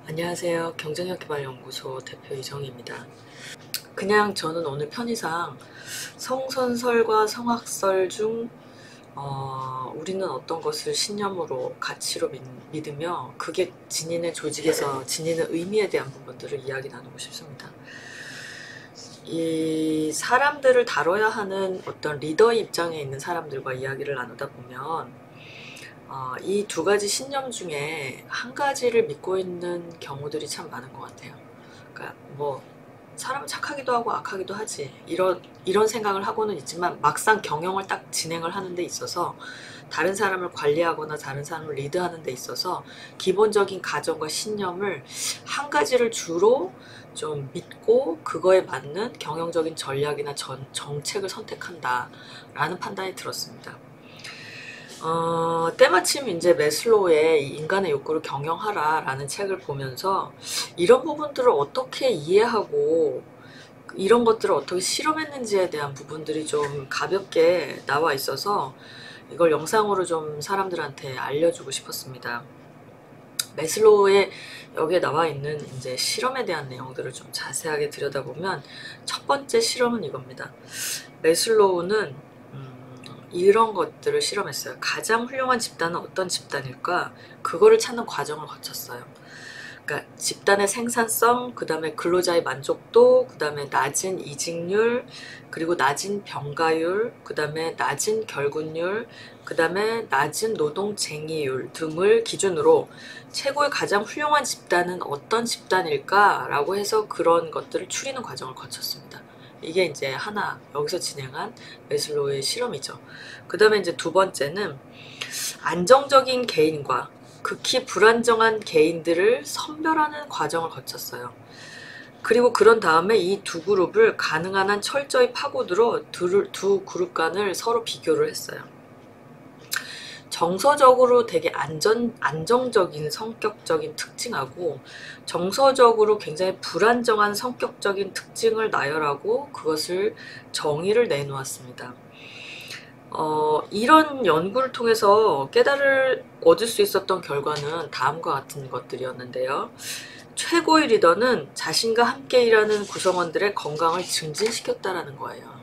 안녕하세요. 경쟁력개발연구소 대표 이정희입니다. 그냥 저는 오늘 편의상 성선설과 성악설 중 우리는 어떤 것을 신념으로 가치로 믿으며 그게 지니는 조직에서 지니는 의미에 대한 부분들을 이야기 나누고 싶습니다. 이 사람들을 다뤄야 하는 어떤 리더의 입장에 있는 사람들과 이야기를 나누다 보면 이 두 가지 신념 중에 한 가지를 믿고 있는 경우들이 참 많은 것 같아요. 그러니까 뭐 사람은 착하기도 하고 악하기도 하지 이런 생각을 하고는 있지만 막상 경영을 딱 진행을 하는 데 있어서 다른 사람을 관리하거나 다른 사람을 리드하는 데 있어서 기본적인 가정과 신념을 한 가지를 주로 좀 믿고 그거에 맞는 경영적인 전략이나 정책을 선택한다 라는 판단이 들었습니다. 때마침 이제 매슬로우의 인간의 욕구를 경영하라 라는 책을 보면서 이런 부분들을 어떻게 이해하고 이런 것들을 어떻게 실험했는지에 대한 부분들이 좀 가볍게 나와 있어서 이걸 영상으로 좀 사람들한테 알려주고 싶었습니다. 매슬로우의 여기에 나와 있는 이제 실험에 대한 내용들을 좀 자세하게 들여다보면 첫 번째 실험은 이겁니다. 매슬로우는 이런 것들을 실험했어요. 가장 훌륭한 집단은 어떤 집단일까? 그거를 찾는 과정을 거쳤어요. 그러니까 집단의 생산성, 그 다음에 근로자의 만족도, 그 다음에 낮은 이직률, 그리고 낮은 병가율, 그 다음에 낮은 결근율, 그 다음에 낮은 노동쟁의율 등을 기준으로 최고의 가장 훌륭한 집단은 어떤 집단일까? 라고 해서 그런 것들을 추리는 과정을 거쳤습니다. 이게 이제 하나 여기서 진행한 매슬로우의 실험이죠. 그 다음에 이제 두 번째는 안정적인 개인과 극히 불안정한 개인들을 선별하는 과정을 거쳤어요. 그리고 그런 다음에 이 두 그룹을 가능한 한 철저히 파고들어 두 그룹 간을 서로 비교를 했어요. 정서적으로 되게 안정적인 성격적인 특징하고 정서적으로 굉장히 불안정한 성격적인 특징을 나열하고 그것을 정의를 내놓았습니다. 이런 연구를 통해서 깨달을 얻을 수 있었던 결과는 다음과 같은 것들이었는데요. 최고의 리더는 자신과 함께 일하는 구성원들의 건강을 증진시켰다라는 거예요.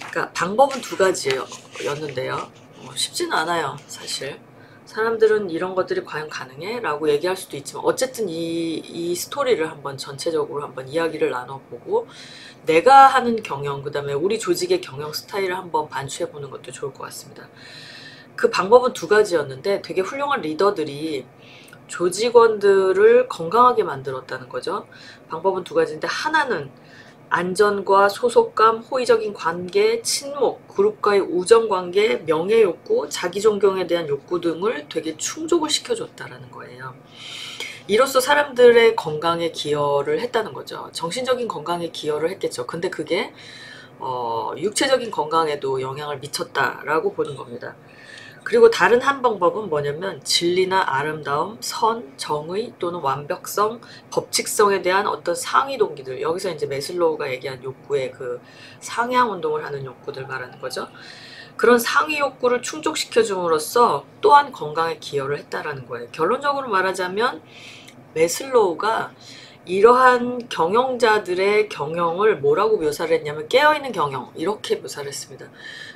그러니까 방법은 두 가지였는데요. 쉽지는 않아요, 사실. 사람들은 이런 것들이 과연 가능해? 라고 얘기할 수도 있지만 어쨌든 이 스토리를 한번 전체적으로 한번 이야기를 나눠보고 내가 하는 경영, 그 다음에 우리 조직의 경영 스타일을 한번 반추해보는 것도 좋을 것 같습니다. 그 방법은 두 가지였는데 되게 훌륭한 리더들이 조직원들을 건강하게 만들었다는 거죠. 방법은 두 가지인데 하나는 안전과 소속감, 호의적인 관계, 친목, 그룹과의 우정관계, 명예욕구, 자기존경에 대한 욕구 등을 되게 충족을 시켜줬다라는 거예요. 이로써 사람들의 건강에 기여를 했다는 거죠. 정신적인 건강에 기여를 했겠죠. 근데 그게 육체적인 건강에도 영향을 미쳤다라고 보는 겁니다. 그리고 다른 한 방법은 뭐냐면 진리나 아름다움, 선, 정의 또는 완벽성, 법칙성에 대한 어떤 상위 동기들, 여기서 이제 매슬로우가 얘기한 욕구의 그 상향 운동을 하는 욕구들 말하는 거죠. 그런 상위 욕구를 충족시켜 줌으로써 또한 건강에 기여를 했다라는 거예요. 결론적으로 말하자면 매슬로우가 이러한 경영자들의 경영을 뭐라고 묘사를 했냐면 깨어있는 경영, 이렇게 묘사를 했습니다.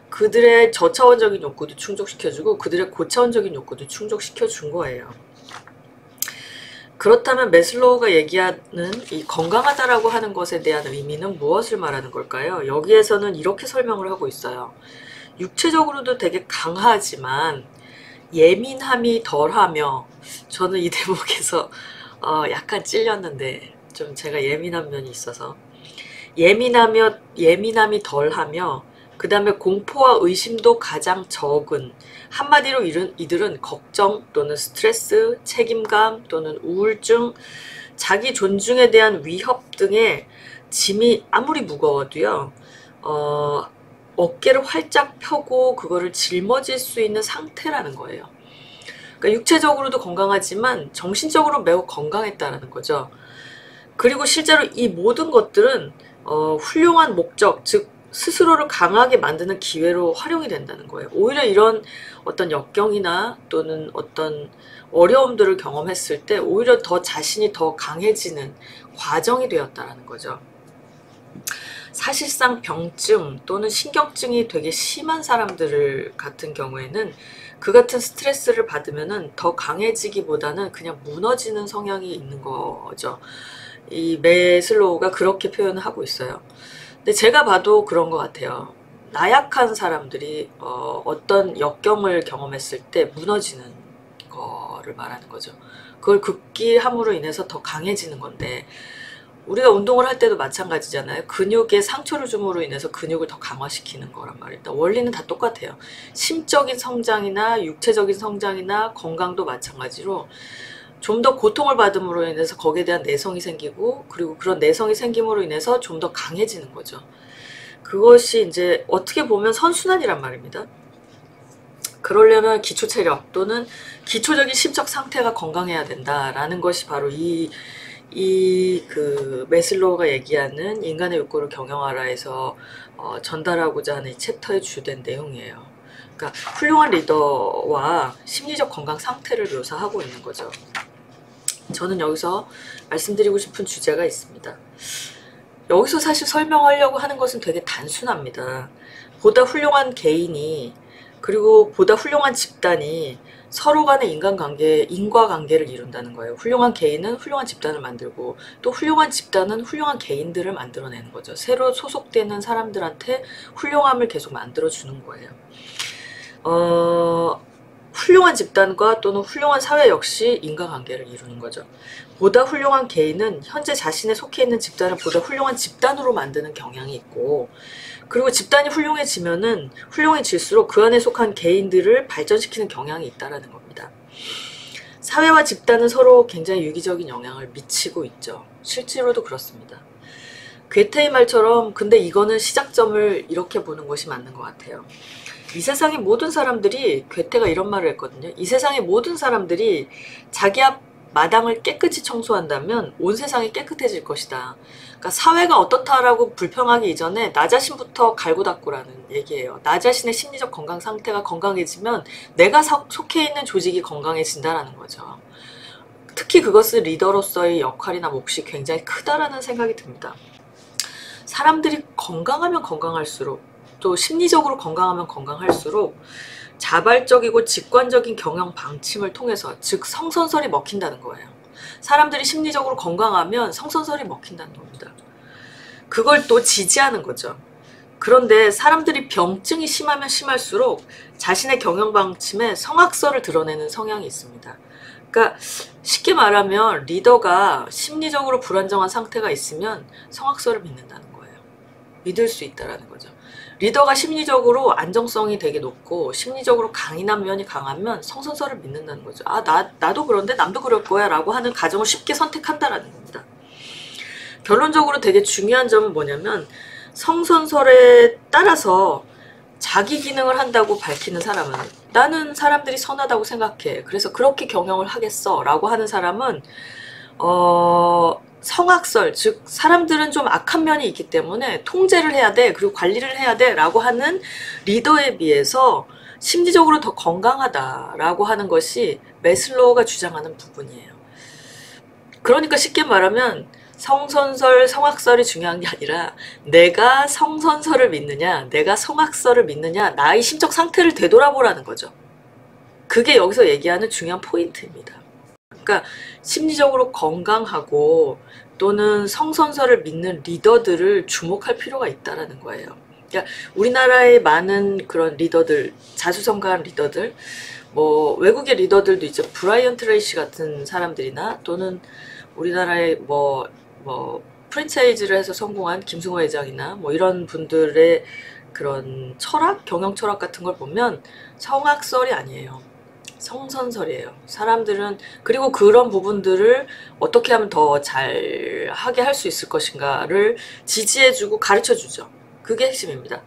그들의 저차원적인 욕구도 충족시켜주고 그들의 고차원적인 욕구도 충족시켜준 거예요. 그렇다면 매슬로우가 얘기하는 이 건강하다라고 하는 것에 대한 의미는 무엇을 말하는 걸까요? 여기에서는 이렇게 설명을 하고 있어요. 육체적으로도 되게 강하지만 예민함이 덜하며, 저는 이 대목에서 약간 찔렸는데 좀 제가 예민한 면이 있어서 예민함이 덜하며 그 다음에 공포와 의심도 가장 적은, 한마디로 이들은 걱정 또는 스트레스, 책임감 또는 우울증, 자기 존중에 대한 위협 등의 짐이 아무리 무거워도요 어깨를 활짝 펴고 그거를 짊어질 수 있는 상태라는 거예요. 그러니까 육체적으로도 건강하지만 정신적으로 매우 건강했다는 거죠. 그리고 실제로 이 모든 것들은 훌륭한 목적, 즉 스스로를 강하게 만드는 기회로 활용이 된다는 거예요. 오히려 이런 어떤 역경이나 또는 어떤 어려움들을 경험했을 때 오히려 더 자신이 더 강해지는 과정이 되었다라는 거죠. 사실상 병증 또는 신경증이 되게 심한 사람들 같은 경우에는 그 같은 스트레스를 받으면은 더 강해지기보다는 그냥 무너지는 성향이 있는 거죠. 이 매슬로우가 그렇게 표현을 하고 있어요. 근데 제가 봐도 그런 것 같아요. 나약한 사람들이 어떤 역경을 경험했을 때 무너지는 거를 말하는 거죠. 그걸 극기함으로 인해서 더 강해지는 건데 우리가 운동을 할 때도 마찬가지잖아요. 근육에 상처를 줌으로 인해서 근육을 더 강화시키는 거란 말입니다. 원리는 다 똑같아요. 심적인 성장이나 육체적인 성장이나 건강도 마찬가지로 좀 더 고통을 받음으로 인해서 거기에 대한 내성이 생기고 그리고 그런 내성이 생김으로 인해서 좀 더 강해지는 거죠. 그것이 이제 어떻게 보면 선순환이란 말입니다. 그러려면 기초 체력 또는 기초적인 심적 상태가 건강해야 된다라는 것이 바로 그 매슬로우가 얘기하는 인간의 욕구를 경영하라에서 전달하고자 하는 이 챕터의 주된 내용이에요. 그러니까 훌륭한 리더와 심리적 건강 상태를 묘사하고 있는 거죠. 저는 여기서 말씀드리고 싶은 주제가 있습니다. 여기서 사실 설명하려고 하는 것은 되게 단순합니다. 보다 훌륭한 개인이 그리고 보다 훌륭한 집단이 서로 간의 인과관계를 이룬다는 거예요. 훌륭한 개인은 훌륭한 집단을 만들고 또 훌륭한 집단은 훌륭한 개인들을 만들어내는 거죠. 새로 소속되는 사람들한테 훌륭함을 계속 만들어주는 거예요. 훌륭한 집단과 또는 훌륭한 사회 역시 인과관계를 이루는 거죠. 보다 훌륭한 개인은 현재 자신의 속해 있는 집단을 보다 훌륭한 집단으로 만드는 경향이 있고 그리고 집단이 훌륭해질수록 그 안에 속한 개인들을 발전시키는 경향이 있다는 겁니다. 사회와 집단은 서로 굉장히 유기적인 영향을 미치고 있죠. 실제로도 그렇습니다. 괴테의 말처럼 근데 이거는 시작점을 이렇게 보는 것이 맞는 것 같아요. 이 세상의 모든 사람들이 괴테가 이런 말을 했거든요. 이 세상의 모든 사람들이 자기 앞 마당을 깨끗이 청소한다면 온 세상이 깨끗해질 것이다. 그러니까 사회가 어떻다라고 불평하기 이전에 나 자신부터 갈고 닦고라는 얘기예요. 나 자신의 심리적 건강 상태가 건강해지면 내가 속해 있는 조직이 건강해진다라는 거죠. 특히 그것은 리더로서의 역할이나 몫이 굉장히 크다라는 생각이 듭니다. 사람들이 건강하면 건강할수록 또 심리적으로 건강하면 건강할수록 자발적이고 직관적인 경영 방침을 통해서 즉 성선설이 먹힌다는 거예요. 사람들이 심리적으로 건강하면 성선설이 먹힌다는 겁니다. 그걸 또 지지하는 거죠. 그런데 사람들이 병증이 심하면 심할수록 자신의 경영 방침에 성악설을 드러내는 성향이 있습니다. 그러니까 쉽게 말하면 리더가 심리적으로 불안정한 상태가 있으면 성악설을 믿는다는 거예요. 믿을 수 있다는 거죠. 리더가 심리적으로 안정성이 되게 높고 심리적으로 강인한 면이 강하면 성선설을 믿는다는 거죠. 나도 그런데 남도 그럴 거야 라고 하는 가정을 쉽게 선택한다라는 겁니다. 결론적으로 되게 중요한 점은 뭐냐면 성선설에 따라서 자기 기능을 한다고 밝히는 사람은 나는 사람들이 선하다고 생각해. 그래서 그렇게 경영을 하겠어 라고 하는 사람은 성악설, 즉 사람들은 좀 악한 면이 있기 때문에 통제를 해야 돼 그리고 관리를 해야 돼 라고 하는 리더에 비해서 심리적으로 더 건강하다라고 하는 것이 매슬로우가 주장하는 부분이에요. 그러니까 쉽게 말하면 성선설, 성악설이 중요한 게 아니라 내가 성선설을 믿느냐 내가 성악설을 믿느냐 나의 심적 상태를 되돌아보라는 거죠. 그게 여기서 얘기하는 중요한 포인트입니다. 그러니까 심리적으로 건강하고 또는 성선설을 믿는 리더들을 주목할 필요가 있다라는 거예요. 그러니까 우리나라의 많은 그런 리더들, 자수성가한 리더들, 뭐 외국의 리더들도 있죠. 브라이언 트레이시 같은 사람들이나 또는 우리나라의 뭐 프랜차이즈를 해서 성공한 김승호 회장이나 뭐 이런 분들의 그런 철학, 경영 철학 같은 걸 보면 성악설이 아니에요. 성선설이에요. 사람들은 그리고 그런 부분들을 어떻게 하면 더 잘하게 할 수 있을 것인가를 지지해주고 가르쳐주죠. 그게 핵심입니다.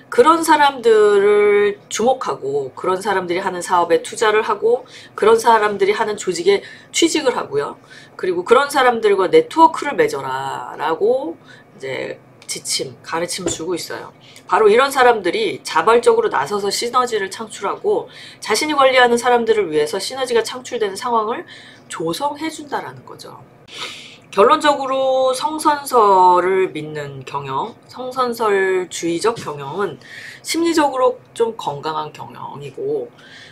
그런 사람들을 주목하고 그런 사람들이 하는 사업에 투자를 하고 그런 사람들이 하는 조직에 취직을 하고요. 그리고 그런 사람들과 네트워크를 맺어라 라고 이제 지침, 가르침을 주고 있어요. 바로 이런 사람들이 자발적으로 나서서 시너지를 창출하고 자신이 관리하는 사람들을 위해서 시너지가 창출되는 상황을 조성해 준다라는 거죠. 결론적으로 성선설을 믿는 경영, 성선설주의적 경영은 심리적으로 좀 건강한 경영이고,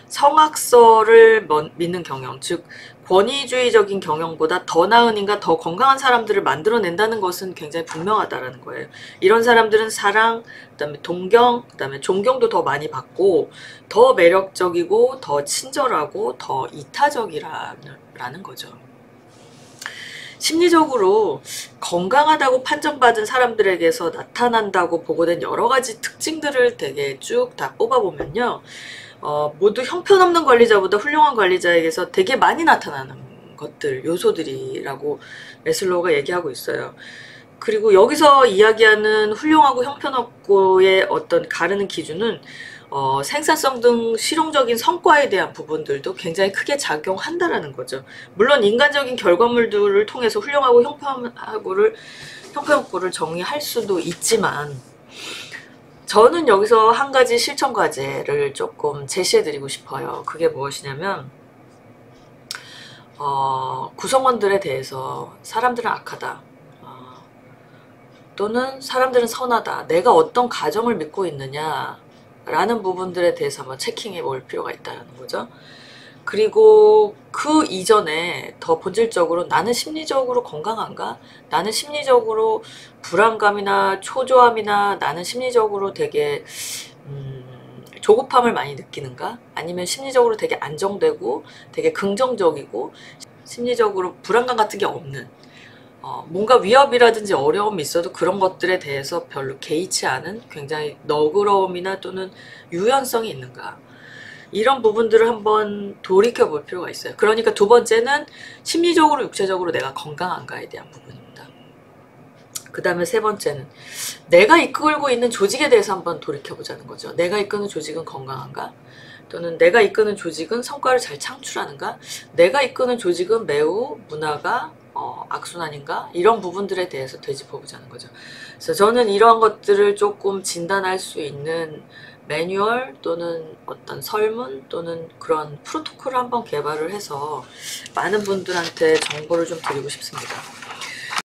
성악설을 믿는 경영, 즉 권위주의적인 경영보다 더 나은 인간, 더 건강한 사람들을 만들어낸다는 것은 굉장히 분명하다라는 거예요. 이런 사람들은 사랑, 그다음에 동경, 그다음에 존경도 더 많이 받고 더 매력적이고 더 친절하고 더 이타적이라는 거죠. 심리적으로 건강하다고 판정받은 사람들에게서 나타난다고 보고된 여러 가지 특징들을 되게 쭉 다 뽑아보면요. 모두 형편없는 관리자보다 훌륭한 관리자에게서 되게 많이 나타나는 것들, 요소들이라고 매슬로우가 얘기하고 있어요. 그리고 여기서 이야기하는 훌륭하고 형편없고의 어떤 가르는 기준은 생산성 등 실용적인 성과에 대한 부분들도 굉장히 크게 작용한다라는 거죠. 물론 인간적인 결과물들을 통해서 훌륭하고 형편없고를 정의할 수도 있지만, 저는 여기서 한 가지 실천 과제를 조금 제시해드리고 싶어요. 그게 무엇이냐면, 구성원들에 대해서 사람들은 악하다, 또는 사람들은 선하다, 내가 어떤 가정을 믿고 있느냐 라는 부분들에 대해서 한번 체킹해 볼 필요가 있다는 거죠. 그리고 그 이전에 더 본질적으로 나는 심리적으로 건강한가? 나는 심리적으로 불안감이나 초조함이나 나는 심리적으로 되게 조급함을 많이 느끼는가? 아니면 심리적으로 되게 안정되고 되게 긍정적이고 심리적으로 불안감 같은 게 없는, 뭔가 위협이라든지 어려움이 있어도 그런 것들에 대해서 별로 개의치 않은 굉장히 너그러움이나 또는 유연성이 있는가, 이런 부분들을 한번 돌이켜 볼 필요가 있어요. 그러니까 두 번째는 심리적으로 육체적으로 내가 건강한가에 대한 부분입니다. 그 다음에 세 번째는 내가 이끌고 있는 조직에 대해서 한번 돌이켜 보자는 거죠. 내가 이끄는 조직은 건강한가? 또는 내가 이끄는 조직은 성과를 잘 창출하는가? 내가 이끄는 조직은 매우 문화가 악순환인가? 이런 부분들에 대해서 되짚어보자는 거죠. 그래서 저는 이러한 것들을 조금 진단할 수 있는 매뉴얼 또는 어떤 설문 또는 그런 프로토콜을 한번 개발을 해서 많은 분들한테 정보를 좀 드리고 싶습니다.